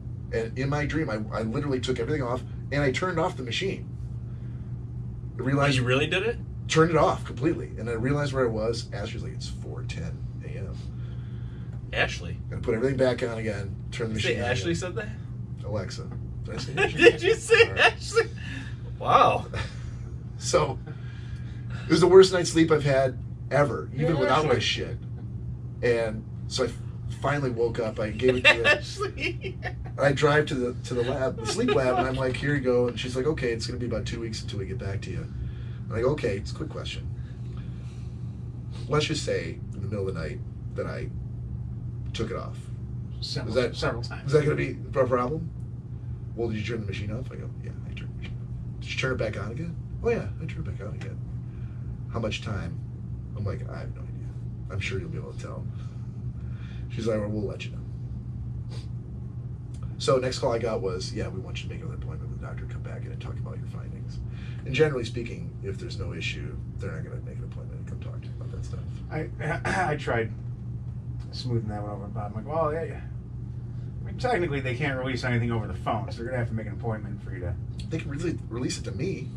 in my dream, I literally took everything off and I turned off the machine. I Oh, realized you really did it? turned it off completely, and I realized where I was. Ashley's like, it's 4:10 a.m. Ashley. And put everything back on again. Turn the Did you machine. say on Ashley again. said that? Alexa. Did I say Ashley? Did you say All right. Ashley? Wow. So it was the worst night's sleep I've had ever, even Yeah, without my Ashley. shit. And so I finally woke up. I gave it to her. Ashley. I drive to the lab, the sleep lab, and I'm like, here you go. And she's like, okay, it's going to be about 2 weeks until we get back to you. I'm like, okay, it's a quick question. Let's just say in the middle of the night that I took it off. Several, Is that- several times. Is that going to be a problem? Well, did you turn the machine off? I go, yeah, I turned the machine off. Did you turn it back on again? Oh, yeah, I turned it back on again. How much time? I'm like, I have no idea. I'm sure you'll be able to tell. She's like, well, we'll let you know. So next call I got was, yeah, we want you to make another appointment with the doctor, come back in and talk about your findings. And generally speaking, if there's no issue, they're not going to make an appointment and come talk to you about that stuff. I tried smoothing that one over, but I'm like, well, yeah. I mean, technically, they can't release anything over the phone, so they're gonna have to make an appointment for you to. They can really release it to me.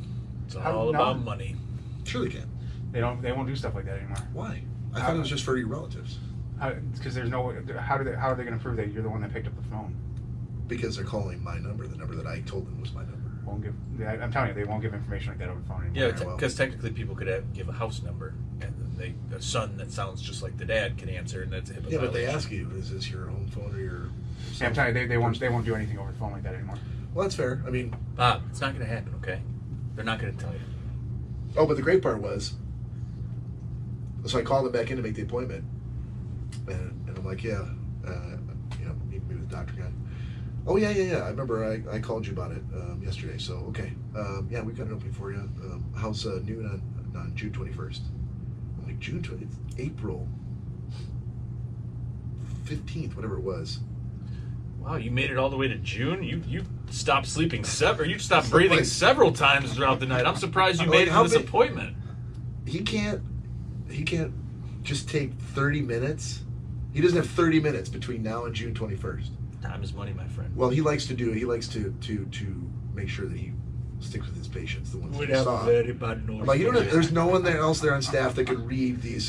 It's How- all no. about money. Sure they can. They won't do stuff like that anymore. Why? I thought it was just for your relatives. Because there's no. How are they gonna prove that you're the one that picked up the phone? Because they're calling my number, the number that I told them was my number. Won't give. I'm telling you, they won't give information like that over the phone anymore. Yeah, Very well. because technically people could give a house number, and then a son that sounds just like the dad can answer, and that's a HIPAA Yeah, but they violation. ask you, is this your home phone or your... Yeah, I'm telling you, they won't do anything over the phone like that anymore. Well, that's fair. I mean, Bob, it's not going to happen, okay? They're not going to tell you. oh, but the great part was, so I called them back in to make the appointment, and I'm like, yeah, meet me with the doctor again. Oh, yeah. I remember I called you about it yesterday, so, okay. Yeah, we've got an opening for you. How's noon on June 21st? I'm like, June 20th? It's April 15th, whatever it was. Wow, you made it all the way to June? You stopped sleeping you stopped It's breathing like- several times throughout the night. I'm surprised you I'm made like, it how to this big- appointment. He can't just take 30 minutes. He doesn't have 30 minutes between now and June 21st. Time is money, my friend. Well, he likes to make sure that he sticks with his patients, the ones that he saw. bad news. I'm like, there's no one else there on staff that can read the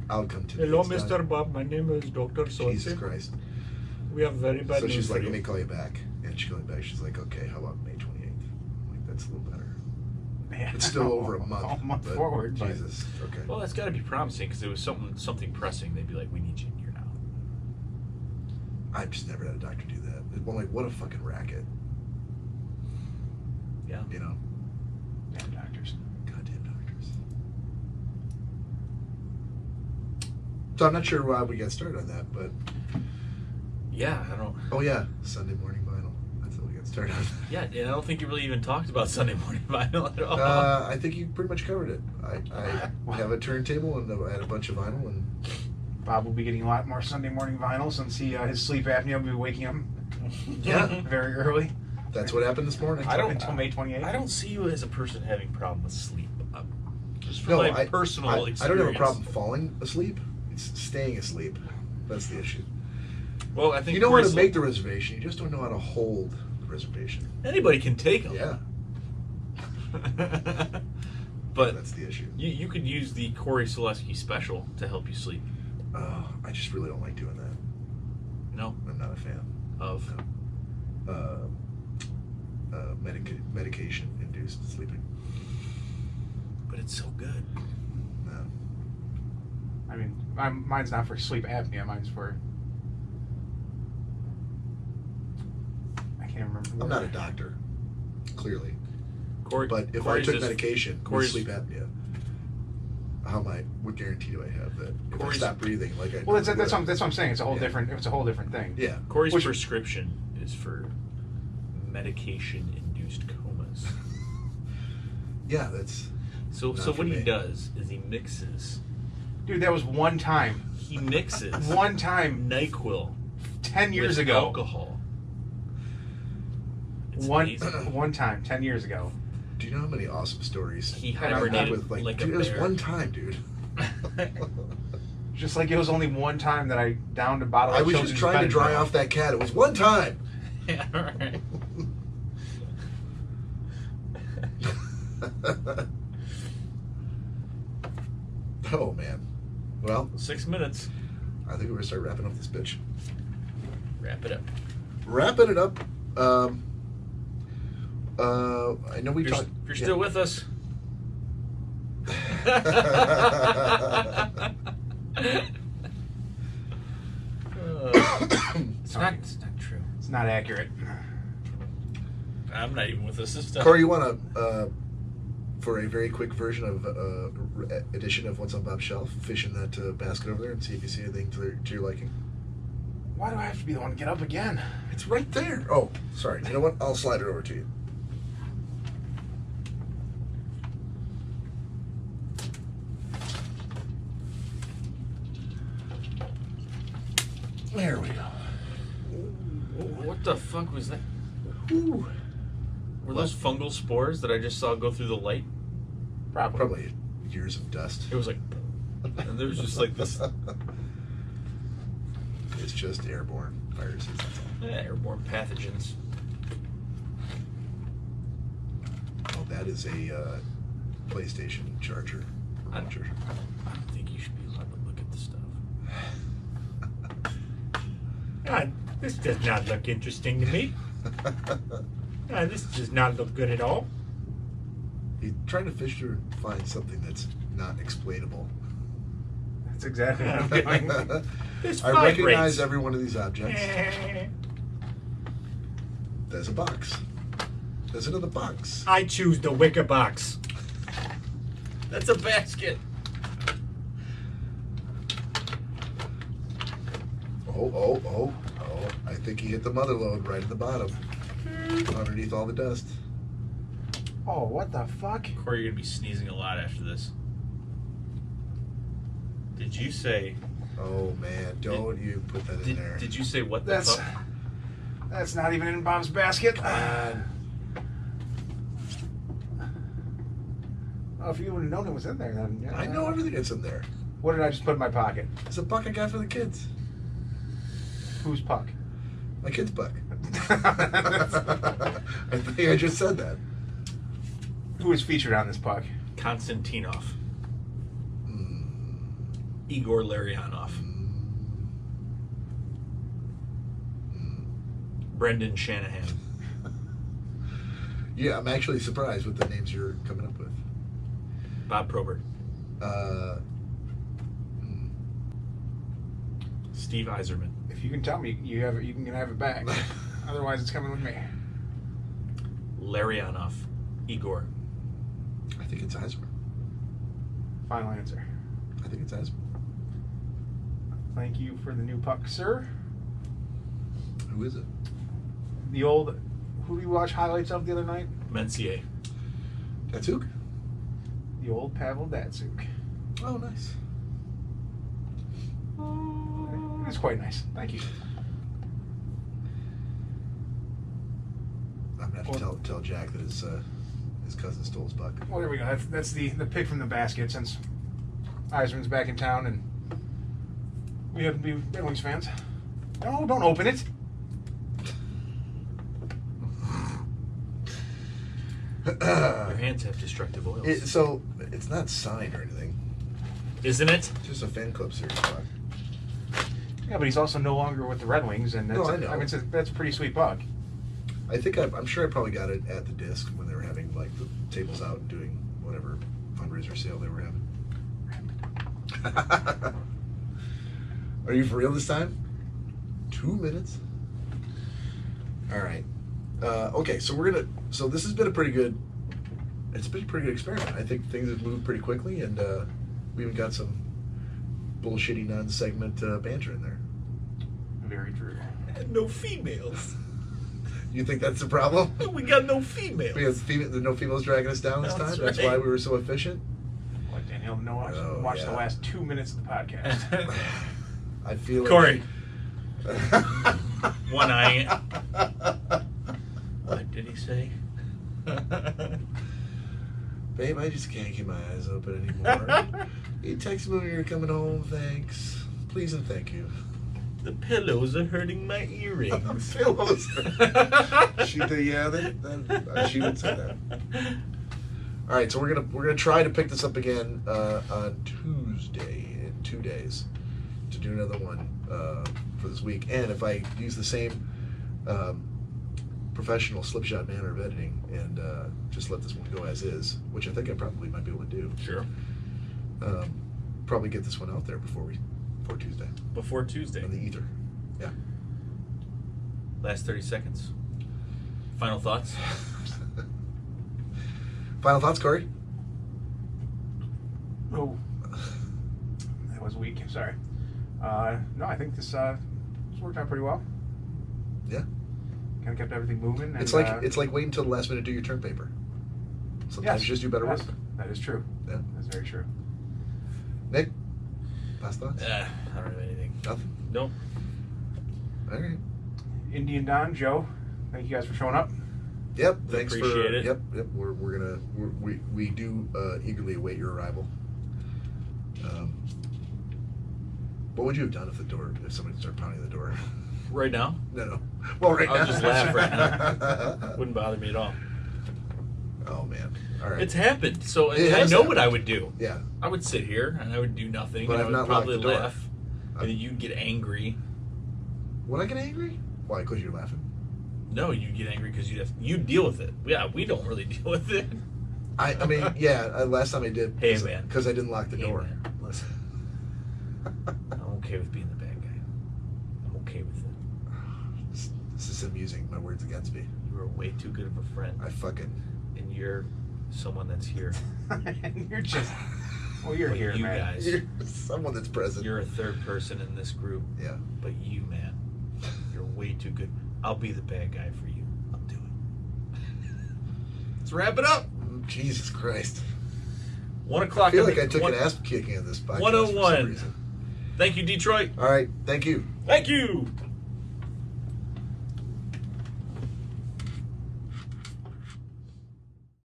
outcome to me. Hello, It's not- Mr. Bob. My name is Dr. Jesus Solte. Christ. We have very bad So news she's for like, you. let me call you back. And she called me back. She's like, okay, how about May 28th? I'm like, that's a little better. Yeah. It's still over a month. A month but forward. but- Jesus. Okay. Well, that's got to be promising because it was something pressing. They'd be like, we need you in here now. I've just never had a doctor do that. I'm like, what a fucking racket. Yeah. You know? Damn doctors. Goddamn doctors. So I'm not sure why we got started on that, but Yeah, I don't. oh yeah, Sunday morning vinyl. That's how we got started on. Yeah, and I don't think you really even talked about Sunday morning vinyl at all. I think you pretty much covered it. I have a turntable and I had a bunch of vinyl and Bob will be getting a lot more Sunday morning vinyl since his sleep apnea will be waking him yeah, very early. that's what happened this morning. I don't- until May 28th. I don't see you as a person having a problem with sleep. Just from No, my I, personal I experience. don't have a problem falling asleep. It's staying asleep. That's the issue. Well, I think You know how to Chris- make the reservation. You just don't know how to hold the reservation. anybody can take them. Yeah, But that's the issue. you could use the Corey Selesky special to help you sleep. I just really don't like doing that. No, I'm not a fan. of Medication-induced sleeping. but it's so good. No. I mean, mine's not for sleep apnea. Mine's for. I can't remember. I'm not a doctor, clearly. Corey, But if Corey's I took just- medication with Corey's- sleep apnea, what guarantee do I have that if I Corey's- stop breathing like I Well, that's normally would, what I'm saying. It's a whole Yeah. different. It's a whole different thing. Yeah. Corey's Which- prescription is for medication-induced comas. Yeah, that's... So Not what for he me. does is he mixes. Dude, that was one time. He mixes One time, NyQuil 10 years with ago. alcohol, It's amazing. One time, 10 years ago. Do you know how many awesome stories He I've had hibernated with like like a dude, it was bear. one time, dude. Just like it was only one time that I downed a bottle I of was just Children's trying to dry Benadryl. off that cat. It was one time. Yeah, all right. Oh man. Well, 6 minutes. I think we're gonna start wrapping up this bitch. Wrap it up. Wrapping it up. I know we If you're, talked. if you're still with us. It's not true. It's not accurate. I'm not even with us this time. Corey, you want to, for a very quick version of edition of What's on Bob's Shelf, fish in that basket over there and see if you see anything to your liking. Why do I have to be the one to get up again? It's right there. Oh, sorry. You know what? I'll slide it over to you. There we go. What the fuck was that? Ooh. Were those fungal spores that I just saw go through the light? Probably years of dust. It was like, and there was just like this It's just airborne viruses. That's all. airborne pathogens. Oh, that is a PlayStation charger. I don't think you should be allowed to look at the stuff. This does not look interesting to me. This does not look good at all. He's trying to fish to find something that's not explainable. That's exactly what I'm doing. This I vibrates. recognize every one of these objects. There's a box. There's another box. I choose the wicker box. That's a basket. Oh. I think he hit the mother lode right at the bottom. Underneath all the dust. Oh, what the fuck? Corey, you're gonna be sneezing a lot after this. Did you say? Oh man, don't you put that in there. Did you say what the That's fuck? that's not even in Bob's basket. God. Oh, if you would have known it was in there, then yeah. I know everything that's in there. What did I just put in my pocket? It's a buck I got for the kids. Who's Puck? My kid's buck. I think I just said that. Who is featured on this Puck? Konstantinov. Mm. Igor Larionov. Brendan Shanahan. Yeah, I'm actually surprised with the names you're coming up with. Bob Probert. Steve Eiserman. If you can tell me, you can have it back. Otherwise, it's coming with me. Larionov. Igor. I think it's Eisman. Final answer. I think it's Eisman. Thank you for the new Puck, sir. Who is it? The old. Who did we watch highlights of the other night? Mencier. Datsuk? The old Pavel Datsuk. Oh, nice. It's quite nice. Thank you. I'm gonna have to tell Jack that his cousin stole his buck. Well, there we go. That's the pick from the basket since Eisman's back in town and we have to be Red Wings fans. No, don't open it. Your hands have destructive oils. So it's not signed or anything. Isn't it? It's just a fan club series buck. Yeah, but he's also no longer with the Red Wings, and that's No, I know. mean, that's a pretty sweet buck. I think I'm sure I probably got it at the disc when they were having like the tables out and doing whatever fundraiser sale they were having. Are you for real this time? 2 minutes. All right. Okay, so So this has been a pretty good. It's been a pretty good experiment. I think things have moved pretty quickly, and we even got some bullshitty non-segment banter in there. Very true. And no females. You think that's the problem? We got no females. Because there's no females dragging us down this That's time. That's right. why we were so efficient. Like Danielle, Oh, watch yeah. the last 2 minutes of the podcast. I feel Corey. like One eye. I did did he say? Babe, I just can't keep my eyes open anymore. You text me when you're coming home, thanks. Please and thank you. The pillows are hurting my earrings. Pillows. She would say that. All right, so we're gonna try to pick this up again on Tuesday in 2 days to do another one for this week. And if I use the same professional slipshod manner of editing and just let this one go as is, which I think I probably might be able to do. Sure. Probably get this one out there before Tuesday. Before Tuesday. On the ether. Yeah. Last 30 seconds. Final thoughts? Final thoughts, Corey? Oh, that was weak. Sorry. No, I think this worked out pretty well. Yeah. Kind of kept everything moving. And, It's like waiting until the last minute to do your term paper. Sometimes yes, you just do better yes, work. That is true. Yeah. That's very true. Nick, last thoughts? I don't have anything. Nothing. Nope. All right. Indian Don, Joe, thank you guys for showing up. Yep. We Thanks appreciate for. it. Yep. We do eagerly await your arrival. What would you have done if somebody started pounding the door? Right now? No. Well, right now. I'll just laugh right now. Wouldn't bother me at all. Oh man. All right. It's happened, so It I has know happened. what I would do. Yeah. I would sit here and I would do nothing. But and I've I not would probably locked the door. laugh, and then you'd get angry. Would I get angry? Why? Because you're laughing. No, you'd get angry because you'd deal with it. Yeah, we don't really deal with it. I mean, yeah. Last time I did. Hey, man. Because I didn't lock the Hey, door. man, listen, I'm okay with being the bad guy. I'm okay with it. This is amusing. My words against me. You are way too good of a friend, I fucking. and you're someone that's here. And you're just, well, you're But here, you man. guys, You're someone that's present. you're a third person in this group. Yeah. But you, man, you're way too good. I'll be the bad guy for you. I'll do it. Let's wrap it up. Jesus Christ. 1 o'clock. I feel like I took an ass kicking in this podcast. For some 101. reason. Thank you, Detroit. All right. Thank you. Thank you.